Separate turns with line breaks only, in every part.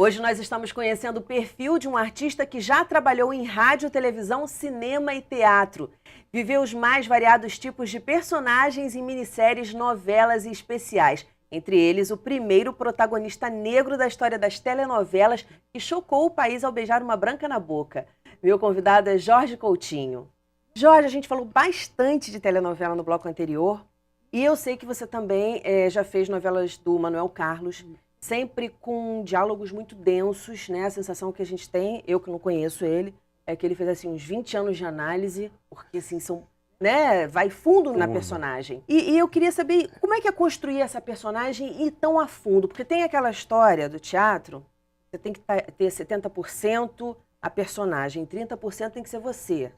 Hoje nós estamos conhecendo o perfil de um artista que já trabalhou em rádio, televisão, cinema e teatro. Viveu os mais variados tipos de personagens em minisséries, novelas e especiais. Entre eles, o primeiro protagonista negro da história das telenovelas que chocou o país ao beijar uma branca na boca. Meu convidado é Jorge Coutinho. Jorge, a gente falou bastante de telenovela no bloco anterior. E eu sei que você também já fez novelas do Manuel Carlos, sempre com diálogos muito densos, né? A sensação que a gente tem, eu que não conheço ele, é que ele fez assim uns 20 anos de análise, porque assim são, né, vai fundo na personagem. E eu queria saber como é que é construir essa personagem e ir tão a fundo, porque tem aquela história do teatro, você tem que ter 70% a personagem, 30% tem que ser você.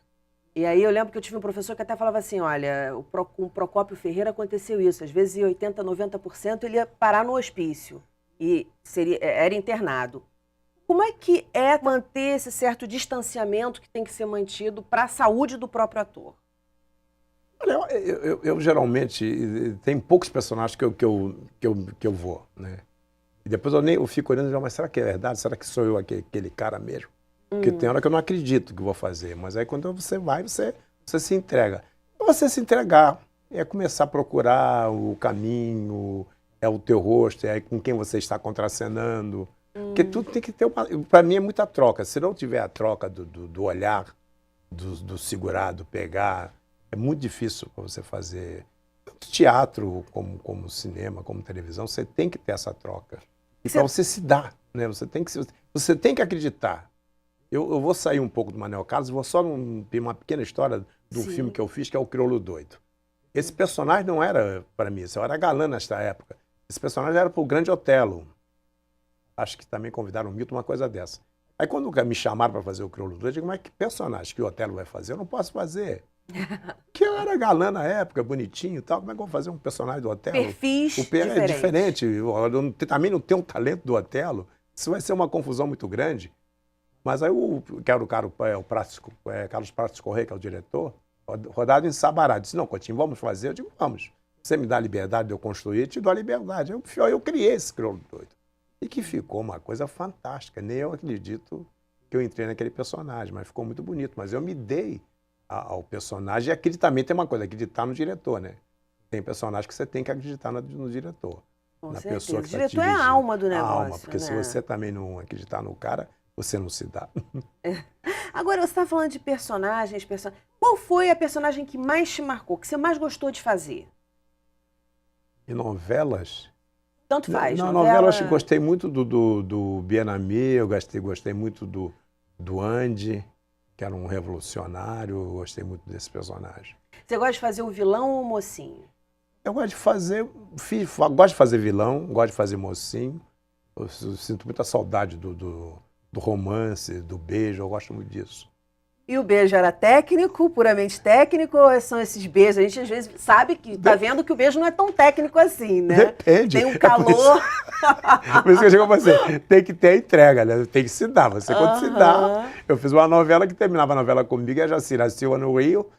E aí eu lembro que eu tive um professor que até falava assim, olha, com o Procópio Ferreira aconteceu isso, às vezes em 80%, 90% ele ia parar no hospício e era internado. Como é que é manter esse certo distanciamento que tem que ser mantido para a saúde do próprio ator?
Olha, eu geralmente, tem poucos personagens que eu vou, né? E depois eu fico olhando e digo, mas será que é verdade? Será que sou eu aquele cara mesmo? Porque tem hora que eu não acredito que vou fazer, mas aí quando você vai, você se entrega. E você se entregar, é começar a procurar o caminho, é o teu rosto, é com quem você está contracenando. Porque tudo tem que ter para mim é muita troca. Se não tiver a troca do olhar, do segurar, do pegar, é muito difícil para você fazer. Tanto teatro, como cinema, como televisão, você tem que ter essa troca. E para você se dar, né? Você tem que acreditar. Eu vou sair um pouco do Manuel Carlos, vou só uma pequena história do filme que eu fiz, que é o Crioulo Doido. Esse personagem não era para mim, eu era galã nesta época. Esse personagem era para o Grande Otelo. Acho que também convidaram o Milton, uma coisa dessa. Aí quando me chamaram para fazer o Crioulo Doido, eu digo, mas que personagem que o Otelo vai fazer? Eu não posso fazer. Porque eu era galã na época, bonitinho e tal, como é que eu vou fazer um personagem do Otelo?
Perfis
é diferente. Eu também não tenho o talento do Otelo. Isso vai ser uma confusão muito grande. Mas aí o Carlos Pratos Corrêa, que é o diretor, rodado em Sabará, disse, não, Coutinho, vamos fazer? Eu digo, vamos. Você me dá a liberdade de eu construir, eu te dou a liberdade. Eu criei esse Crioulo Doido. E que ficou uma coisa fantástica. Nem eu acredito que eu entrei naquele personagem, mas ficou muito bonito. Mas eu me dei ao personagem, e também tem uma coisa, acreditar no diretor, né? Tem personagem que você tem que acreditar no diretor.
Com
na
certeza.
Pessoa que
O diretor é a alma do negócio.
A alma, porque se você também não acreditar no cara, você não se dá.
Agora, você está falando de personagens. Qual foi a personagem que mais te marcou, que você mais gostou de fazer?
E novelas?
Tanto faz.
Novelas eu gostei muito do Bienami, eu gostei muito do Andy, que era um revolucionário, eu gostei muito desse personagem.
Você gosta de fazer o vilão ou o mocinho?
Eu gosto de fazer vilão, gosto de fazer mocinho. Eu sinto muita saudade do romance, do beijo, eu gosto muito disso.
E o beijo era técnico, puramente técnico, ou são esses beijos? A gente às vezes sabe que tá vendo que o beijo não é tão técnico assim, né?
Depende.
Tem um calor.
Por isso que eu chego pra você, tem que ter a entrega, né? Tem que se dar. Você quando se dá. Eu fiz uma novela que terminava a novela comigo, e a Jacira Silva no Rio,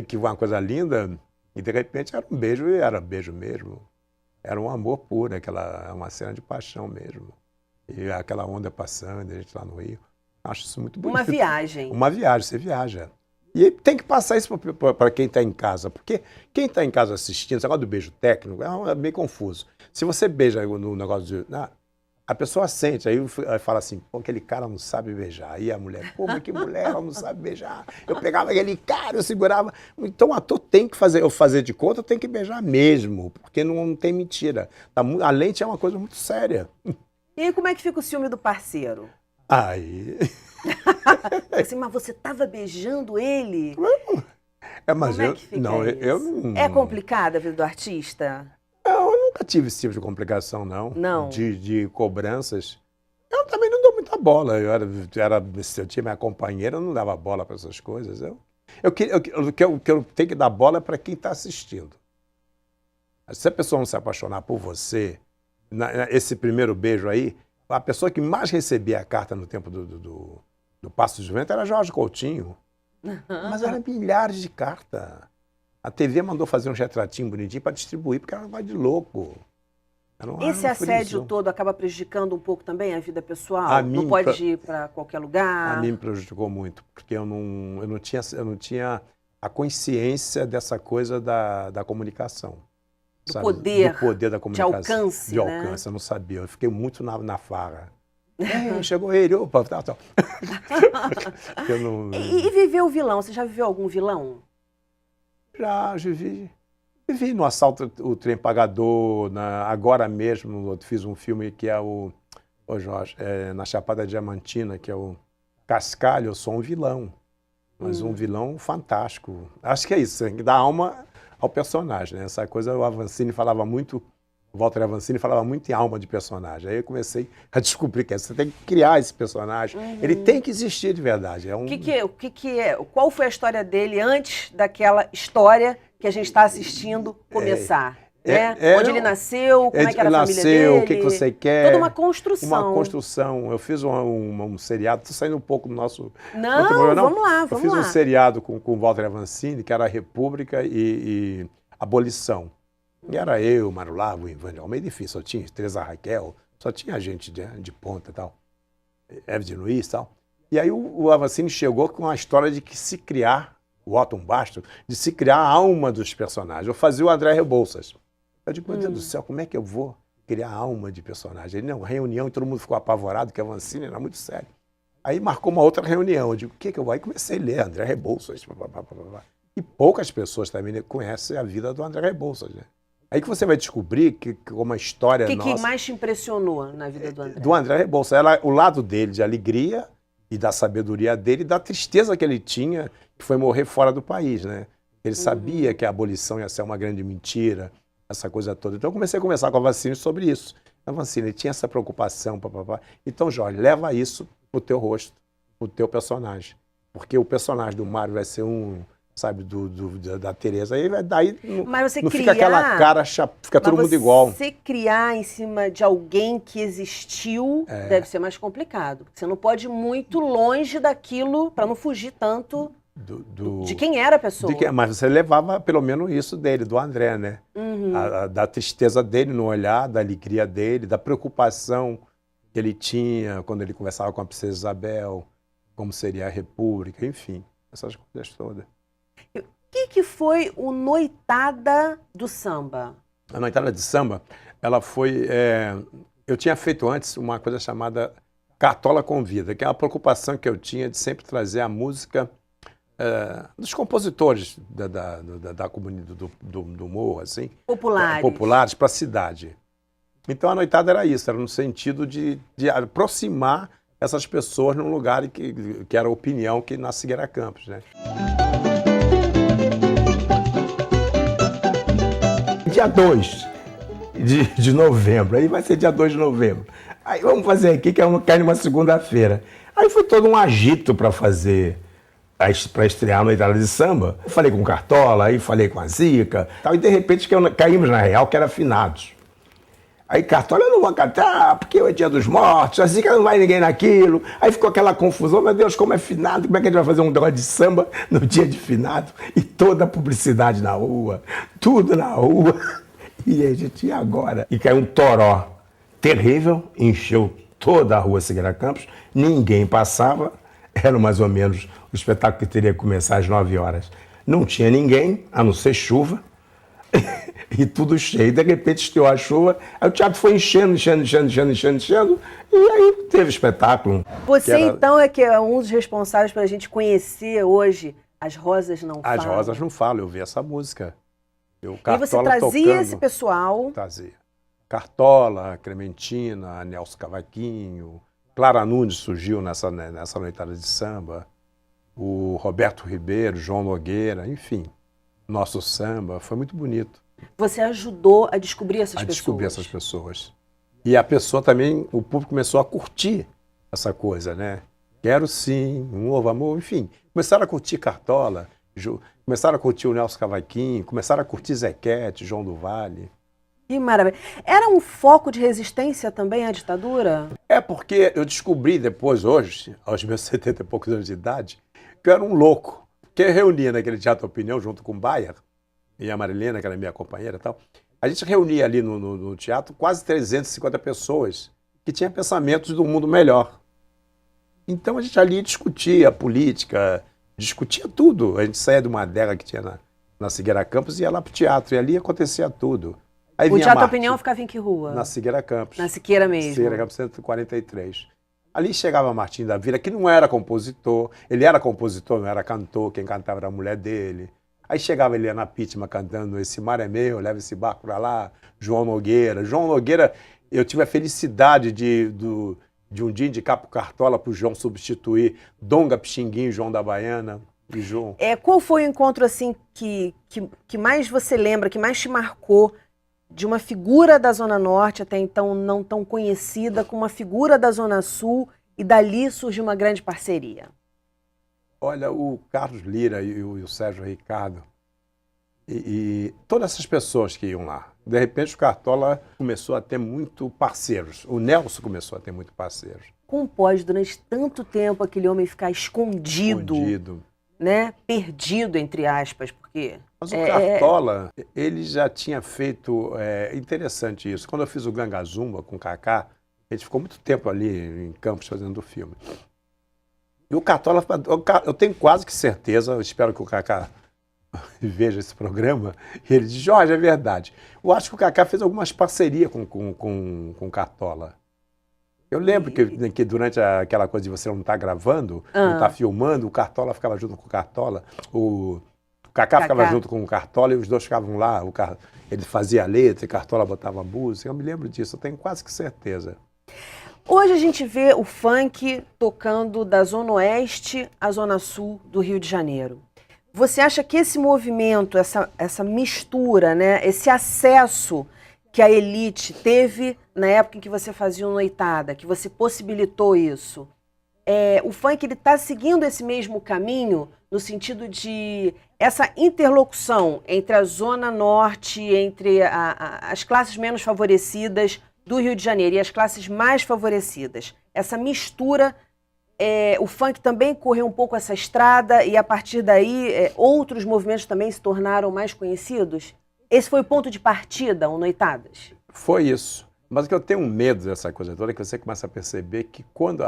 que foi uma coisa linda, e de repente era um beijo, e era beijo mesmo. Era um amor puro, uma cena de paixão mesmo. E aquela onda passando, a gente lá no Rio. Acho isso muito bonito.
Uma viagem.
Uma viagem, você viaja. E tem que passar isso para quem está em casa, porque quem está em casa assistindo, esse negócio do beijo técnico é meio confuso. Se você beija no negócio a pessoa sente, aí fala assim, pô, aquele cara não sabe beijar. Aí a mulher, pô, mas que mulher, ela não sabe beijar. Eu pegava aquele cara, eu segurava. Então o ator tem que fazer de conta, tem que beijar mesmo, porque não tem mentira. A lente é uma coisa muito séria.
E aí, como é que fica o ciúme do parceiro?
Aí...
Assim, mas você estava beijando ele?
Mas
como é que fica isso? É complicada a vida do artista?
Eu nunca tive esse tipo de complicação, não.
Não?
De cobranças. Eu também não dou muita bola. Se eu tinha minha companheira, eu não dava bola para essas coisas. O que eu tenho que dar bola é para quem está assistindo. Se a pessoa não se apaixonar por você, esse primeiro beijo aí, a pessoa que mais recebia a carta no tempo do Passo de Vento era Jorge Coutinho. Mas eram milhares de cartas. A TV mandou fazer um retratinho bonitinho para distribuir, porque era um negócio de louco.
Esse assédio todo acaba prejudicando um pouco também a vida pessoal? Não pode ir para qualquer lugar?
A mim me prejudicou muito, porque eu não tinha a consciência dessa coisa da comunicação.
Do
sabe?
poder,
do poder da comunicação.
de alcance,
de
né?
alcance, eu não sabia. Eu fiquei muito na farra. Chegou ele, opa, tal.
E viver o vilão? Você já viveu algum vilão?
Já vivi no Assalto o Trem Pagador, agora mesmo eu fiz um filme que é o Jorge, na Chapada Diamantina, que é o Cascalho, eu sou um vilão, mas um vilão fantástico. Acho que é isso, tem que dar alma ao personagem, né? Essa coisa o Avancini falava muito, o Walter Avancini falava muito em alma de personagem. Aí eu comecei a descobrir que você tem que criar esse personagem, ele tem que existir de verdade.
Qual foi a história dele antes daquela história que a gente está assistindo começar? Onde ele nasceu, como é que era a família dele?
O que você quer?
Toda uma construção.
Uma construção. Eu fiz um seriado, estou saindo um pouco do nosso...
Não, vamos lá.
Eu fiz um seriado com o Walter Avancini, que era a República e Abolição. E era eu, Mário Lago, Ivan de Almeida, difícil. Só tinha Teresa Raquel, só tinha gente de ponta e tal. Eve de Luiz e tal. E aí o Avancini chegou com a história de que se criar, o Otton Bastos, de se criar a alma dos personagens. Eu fazia o André Rebouças. Eu digo, meu Deus do céu, como é que eu vou criar a alma de personagem? Ele, não, reunião, e todo mundo ficou apavorado, que a Avancini era muito sério. Aí marcou uma outra reunião. Eu digo, o que eu vou? Aí comecei a ler André Rebouças. E poucas pessoas também conhecem a vida do André Rebouças, né? Aí que você vai descobrir que uma história nossa... O
que mais te impressionou na vida do André?
Do André Rebouças. O lado dele de alegria e da sabedoria dele e da tristeza que ele tinha, que foi morrer fora do país, né? Ele sabia que a abolição ia ser uma grande mentira, essa coisa toda. Então eu comecei a conversar com a Avancini sobre isso. A Avancini, ele tinha essa preocupação, papapá. Então, Jorge, leva isso pro teu rosto, pro teu personagem. Porque o personagem do Mário vai ser sabe, da Tereza. Aí daí
mas você
não fica aquela cara, fica todo mundo igual.
Você criar em cima de alguém que existiu deve ser mais complicado. Você não pode ir muito longe daquilo para não fugir tanto de quem era a pessoa.
Mas você levava pelo menos isso dele, do André, né? Da tristeza dele no olhar, da alegria dele, da preocupação que ele tinha quando ele conversava com a princesa Isabel, como seria a República, enfim, essas coisas todas.
O que foi o Noitada do Samba?
A Noitada de Samba, ela foi... eu tinha feito antes uma coisa chamada Cartola Convida, que é uma preocupação que eu tinha de sempre trazer a música dos compositores da comunidade do morro, assim, populares para a cidade. Então a noitada era isso, era no sentido de aproximar essas pessoas num lugar que era a opinião que na Figueira Campos, né? Dia 2 de novembro, aí vai ser dia 2 de novembro. Aí vamos fazer aqui, que cai numa segunda-feira. Aí foi todo um agito para fazer, para estrear a Noitada de Samba. Eu falei com o Cartola, aí falei com a Zica, tal, e de repente caímos na real, que era Finados. Aí Cartola, eu não vou cantar, porque é o Dia dos Mortos, a Zica não vai ninguém naquilo. Aí ficou aquela confusão, meu Deus, como é finado, como é que a gente vai fazer um negócio de samba no dia de finado? E toda a publicidade na rua, tudo na rua. E a gente, e agora? E caiu um toró terrível, encheu toda a rua Figueira Campos, ninguém passava, era mais ou menos o espetáculo que teria que começar às 9 horas. Não tinha ninguém, a não ser chuva. E tudo cheio, de repente estreou a chuva, aí o teatro foi enchendo, e aí teve espetáculo.
Você então é que é um dos responsáveis para a gente conhecer hoje As Rosas Não Falam.
As Rosas Não Falam, eu vi essa música.
E você trazia esse pessoal?
Trazia. Cartola, Clementina, Nelson Cavaquinho, Clara Nunes surgiu nessa noitada de samba, o Roberto Ribeiro, João Nogueira, enfim. Nosso samba, foi muito bonito.
Você ajudou a descobrir essas pessoas? A
descobrir essas pessoas. E a pessoa também, o público começou a curtir essa coisa, né? Quero sim, um novo amor, enfim. Começaram a curtir Cartola, começaram a curtir o Nelson Cavaquinho, começaram a curtir Zequete, João do Vale.
Que maravilha. Era um foco de resistência também à ditadura?
É porque eu descobri depois, hoje, aos meus 70 e poucos anos de idade, que eu era um louco. Que eu reunia naquele Teatro Opinião junto com o Bayer e a Marilena, que era minha companheira e tal. A gente reunia ali no teatro quase 350 pessoas que tinham pensamentos do mundo melhor. Então a gente ali discutia política, discutia tudo. A gente saía de uma adega que tinha na Siqueira Campos e ia lá para o teatro, e ali acontecia tudo. Aí
O
vinha
Teatro
Marte,
Opinião ficava em que rua?
na Siqueira Campos.
Na Siqueira mesmo.
Siqueira Campos 143. Ali chegava Martim da Vila, que não era compositor. Ele era compositor, não era cantor, quem cantava era a mulher dele. Aí chegava Eliana Pittman cantando Esse Mar é Meu, Leva Esse Barco Pra Lá, João Nogueira. João Nogueira, eu tive a felicidade de um dia indicar pro Cartola pro João substituir Donga Pixinguinha e João da Baiana. E João.
Qual foi o encontro assim que mais você lembra, que mais te marcou de uma figura da Zona Norte, até então não tão conhecida, com uma figura da Zona Sul, e dali surge uma grande parceria?
Olha, o Carlos Lira e o Sérgio Ricardo e todas essas pessoas que iam lá. De repente o Cartola começou a ter muito parceiros. O Nelson começou a ter muito parceiros.
Como pode, durante tanto tempo, aquele homem ficar escondido, né? Perdido, entre aspas, porque...
Mas o Cartola, ele já tinha feito... interessante isso. Quando eu fiz o Ganga Zumba com o Kaká, a gente ficou muito tempo ali em Campos fazendo o filme. E o Cartola, eu tenho quase que certeza, eu espero que o Kaká veja esse programa, e ele diz, Jorge, é verdade. Eu acho que o Kaká fez algumas parcerias com o Cartola. Eu lembro que durante aquela coisa de você não estar gravando, não estar filmando, o Cartola ficava junto com o Cartola, o Kaká ficava junto com o Cartola e os dois ficavam lá, ele fazia a letra e o Cartola botava a música. Eu me lembro disso, eu tenho quase que certeza.
Hoje a gente vê o funk tocando da Zona Oeste à Zona Sul do Rio de Janeiro. Você acha que esse movimento, essa mistura, né, esse acesso que a elite teve na época em que você fazia o Noitada, que você possibilitou isso, o funk está seguindo esse mesmo caminho no sentido de essa interlocução entre a Zona Norte, entre as classes menos favorecidas do Rio de Janeiro e as classes mais favorecidas. Essa mistura, o funk também correu um pouco essa estrada e a partir daí outros movimentos também se tornaram mais conhecidos? Esse foi o ponto de partida, o Noitadas? Foi
isso. Mas o que eu tenho medo dessa coisa toda é que você começa a perceber que quando,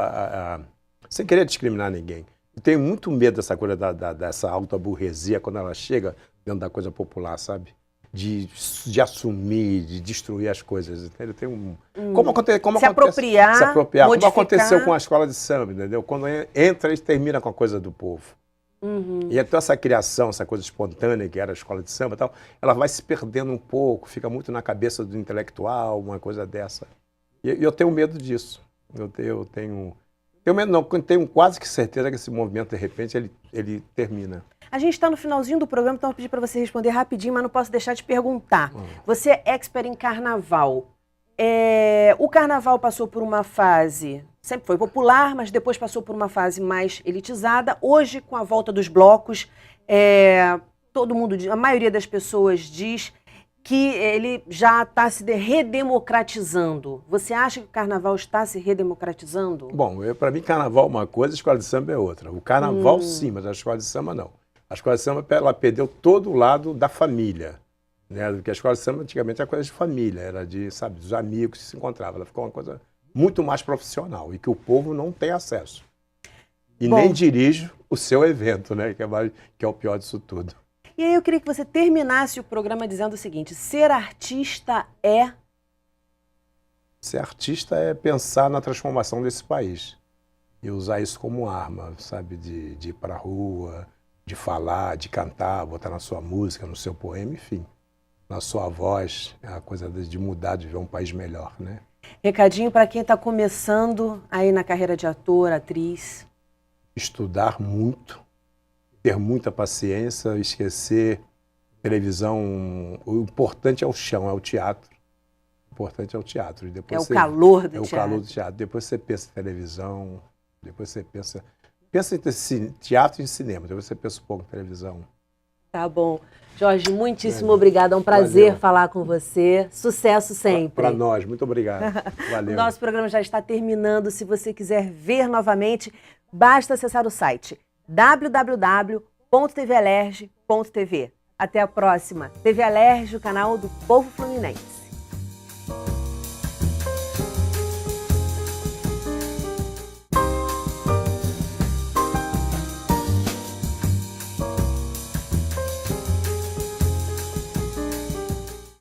sem querer discriminar ninguém, eu tenho muito medo dessa coisa dessa alta burguesia quando ela chega dentro da coisa popular, sabe? De assumir, de destruir as coisas, entendeu? Tem
se apropriar, modificar.
Como aconteceu com a escola de samba, entendeu? Quando entra, eles terminam com a coisa do povo. E então essa criação, essa coisa espontânea que era a escola de samba e tal, ela vai se perdendo um pouco, fica muito na cabeça do intelectual, uma coisa dessa. E eu tenho medo disso. Eu tenho medo, não, tenho quase que certeza que esse movimento, de repente, ele termina.
A gente está no finalzinho do programa, então eu vou pedir para você responder rapidinho, mas não posso deixar de perguntar. Você é expert em carnaval. O carnaval passou por uma fase, sempre foi popular, mas depois passou por uma fase mais elitizada. Hoje, com a volta dos blocos, todo mundo, a maioria das pessoas diz que ele já está se redemocratizando. Você acha que o carnaval está se redemocratizando?
Bom, para mim, carnaval é uma coisa, a escola de samba é outra. O carnaval, sim, mas a escola de samba, não. A escola de samba, ela perdeu todo o lado da família. Né? Porque a escola de samba, antigamente, era coisa de família, era dos amigos que se encontravam. Ela ficou uma coisa muito mais profissional e que o povo não tem acesso. E nem dirige o seu evento, né? Que é o pior disso tudo.
E aí eu queria que você terminasse o programa dizendo o seguinte: ser artista é...
Ser artista é pensar na transformação desse país e usar isso como arma, sabe? De ir para a rua, de falar, de cantar, botar na sua música, no seu poema, enfim. Na sua voz, é a coisa de mudar, de ver um país melhor, né?
Recadinho para quem está começando aí na carreira de ator, atriz.
Estudar muito, ter muita paciência, esquecer televisão. O importante é o chão, é o teatro. O importante é o teatro. E depois
calor do teatro.
É o calor do teatro. Depois você pensa em televisão, depois você pensa em teatro e em cinema, depois você pensa um pouco em televisão.
Tá bom. Jorge, muitíssimo obrigada. É um prazer falar com você. Sucesso sempre.
Para nós. Muito obrigado. Valeu.
O nosso programa já está terminando. Se você quiser ver novamente, basta acessar o site www.tvalerj.tv. Até a próxima. TV Alerj, o canal do Povo Fluminense.